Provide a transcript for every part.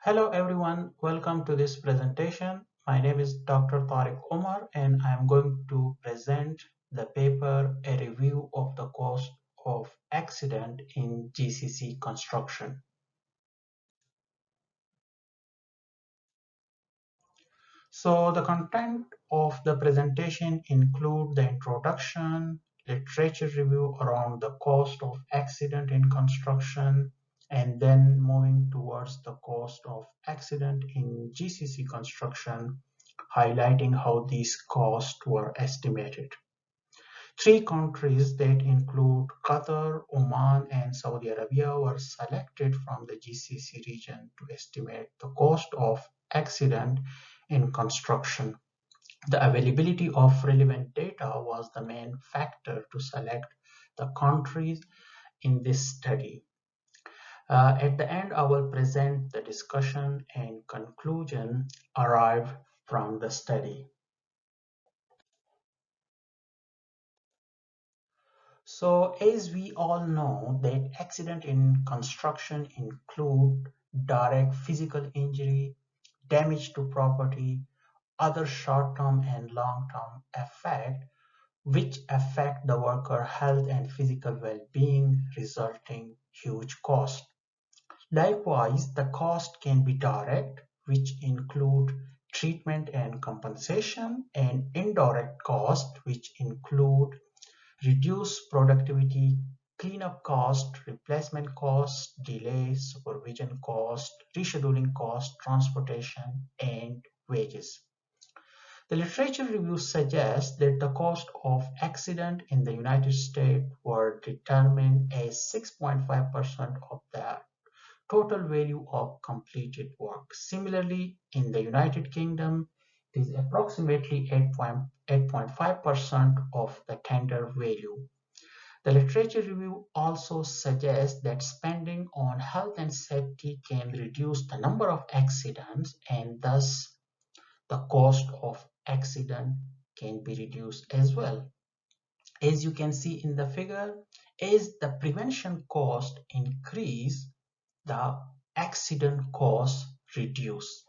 Hello everyone, welcome to this presentation. My name is Dr. Tariq Omar and I am going to present the paper A Review of the Cost of Accident in GCC Construction. So the content of the presentation include the introduction, literature review around the cost of accident in construction, and then moving towards the cost of accident in GCC construction, highlighting how these costs were estimated. Three countries that include Qatar, Oman, and Saudi Arabia were selected from the GCC region to estimate the cost of accident in construction. The availability of relevant data was the main factor to select the countries in this study. At the end, I will present the discussion and conclusion arrived from the study. So as we all know that accident in construction include direct physical injury, damage to property, other short-term and long-term effect which affect the worker health and physical well-being, resulting huge cost. Likewise, the cost can be direct, which include treatment and compensation, and indirect cost, which include reduced productivity, cleanup cost, replacement cost, delay, supervision cost, rescheduling cost, transportation, and wages. The literature review suggests that the cost of accident in the United States were determined as 6.5% of the total value of completed work. Similarly, in the United Kingdom, it is approximately 8.5% of the tender value. The literature review also suggests that spending on health and safety can reduce the number of accidents and thus the cost of accident can be reduced as well. As you can see in the figure, as the prevention cost increase, the accident cost reduce.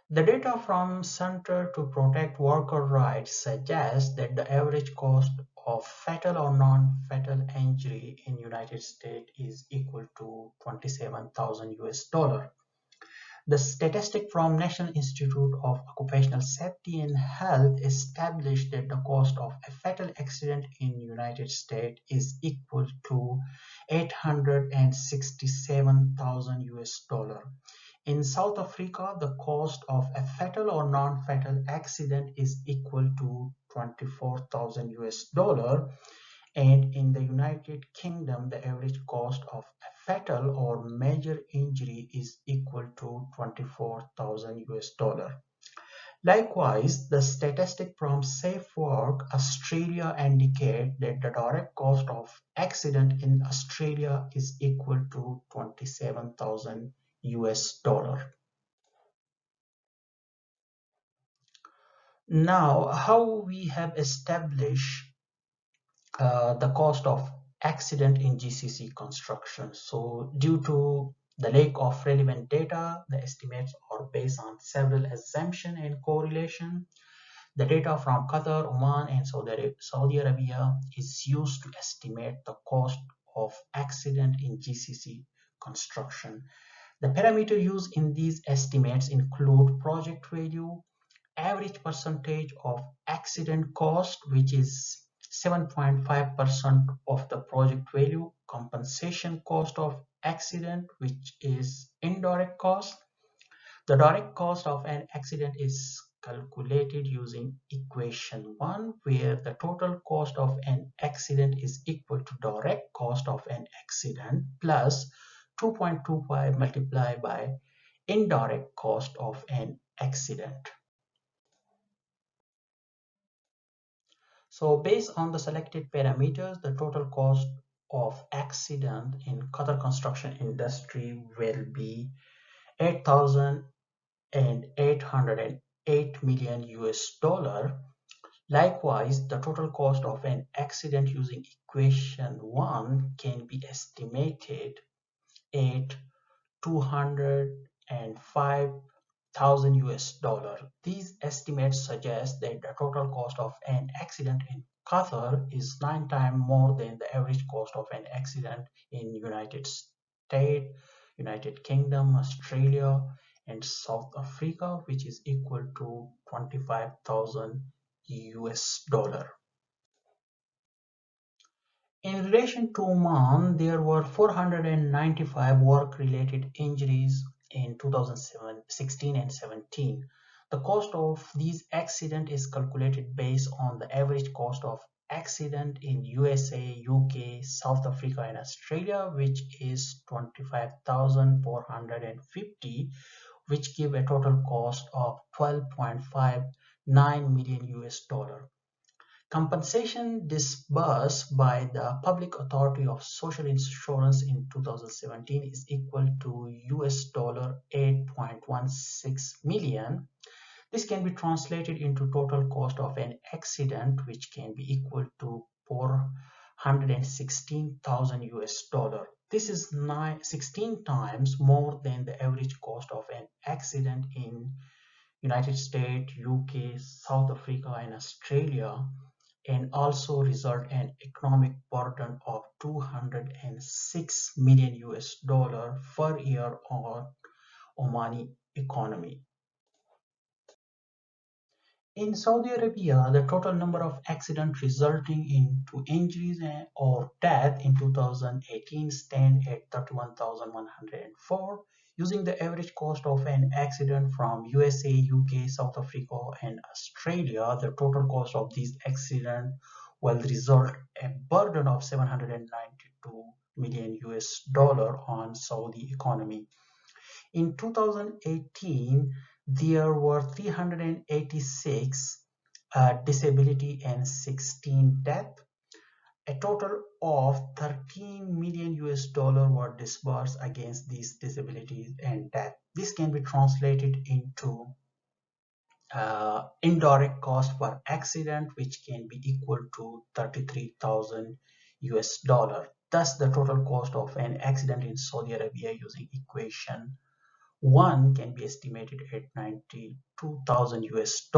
The data from Center to Protect Worker Rights suggests that the average cost of fatal or non-fatal injury in United States is equal to 27,000 US dollar. The statistic from National Institute of Occupational Safety and Health established that the cost of a fatal accident in United States is equal to 867,000 US dollar. In South Africa, the cost of a fatal or non-fatal accident is equal to 24,000 US dollar, and in the United Kingdom, the average cost of a fatal or major injury is equal to 24,000 US dollar. Likewise, the statistic from Safe Work Australia indicate that the direct cost of accident in Australia is equal to 27,000 US dollar. Now, how we have established the cost of accident in GCC construction. So due to the lack of relevant data, the estimates are based on several assumptions and correlation. The data from Qatar, Oman, and Saudi Arabia is used to estimate the cost of accident in GCC construction. The parameter used in these estimates include project value, average percentage of accident cost, which is 7.5% of the project value, compensation cost of accident, which is indirect cost. The direct cost of an accident is calculated using equation 1, where the total cost of an accident is equal to direct cost of an accident plus 2.25 multiplied by indirect cost of an accident. So based on the selected parameters, the total cost of accident in Qatar construction industry will be 8,808 million US dollar. Likewise, the total cost of an accident using equation 1 can be estimated $205,000 US. These estimates suggest that the total cost of an accident in Qatar is 9 times more than the average cost of an accident in United States, United Kingdom, Australia, and South Africa, which is equal to 25,000 US. In relation to Oman, there were 495 work-related injuries in 2016 and 17. The cost of these accidents is calculated based on the average cost of accident in USA, UK, South Africa, and Australia, which is 25,450, which give a total cost of 12.59 million US. Compensation disbursed by the Public Authority of Social Insurance in 2017 is equal to $8.16 million. This can be translated into total cost of an accident, which can be equal to 416,000 US. This is 16 times more than the average cost of an accident in United States, UK, South Africa, and Australia, and also result in economic burden of 206 million US per year on Omani economy. In Saudi Arabia, the total number of accidents resulting into injuries or death in 2018 stand at 31,104. Using the average cost of an accident from USA, UK, South Africa, and Australia, the total cost of these accidents will result a burden of 792 million US on Saudi economy. In 2018, there were 386 disability and 16 deaths. A total of 13 million US were disbursed against these disabilities and death. This can be translated into indirect cost per accident, which can be equal to 33,000 US. Thus, the total cost of an accident in Saudi Arabia using equation 1 can be estimated at 92,000 US.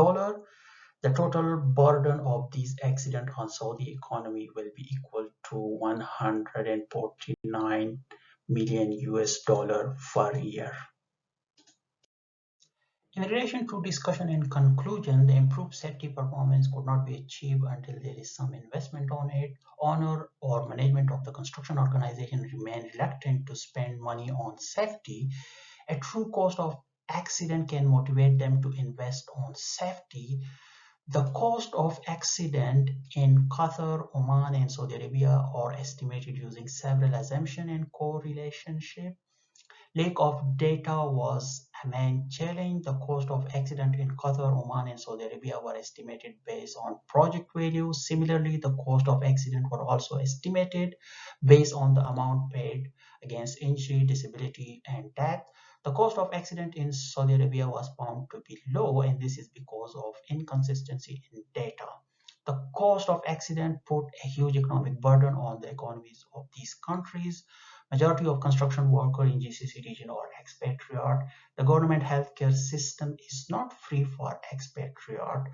The total burden of these accidents on Saudi economy will be equal to 149 million US per year. In relation to discussion and conclusion, the improved safety performance could not be achieved until there is some investment on it. Owner or management of the construction organization remain reluctant to spend money on safety. A true cost of accident can motivate them to invest on safety. The cost of accident in Qatar, Oman, and Saudi Arabia are estimated using several assumptions and correlationship. Lack of data was a main challenge. The cost of accident in Qatar, Oman, and Saudi Arabia were estimated based on project value. Similarly, the cost of accident were also estimated based on the amount paid against injury, disability, and death. The cost of accident in Saudi Arabia was found to be low, and this is because of inconsistency in data. The cost of accident put a huge economic burden on the economies of these countries. Majority of construction workers in GCC region are expatriate. The government healthcare system is not free for expatriate.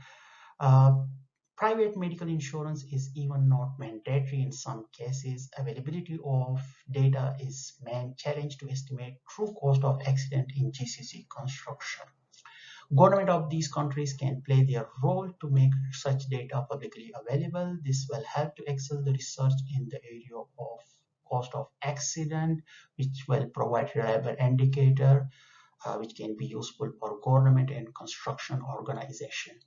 Private medical insurance is even not mandatory in some cases. Availability of data is main challenge to estimate true cost of accident in GCC construction. Government of these countries can play their role to make such data publicly available. This will help to excel the research in the area of cost of accident, which will provide reliable indicator which can be useful for government and construction organization.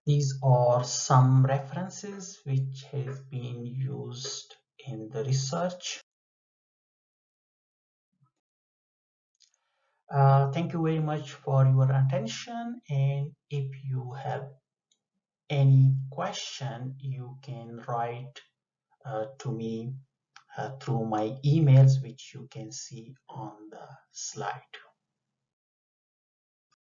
These are some references which have been used in the research. Thank you very much for your attention, and if you have any question, you can write to me through my emails, which you can see on the slide.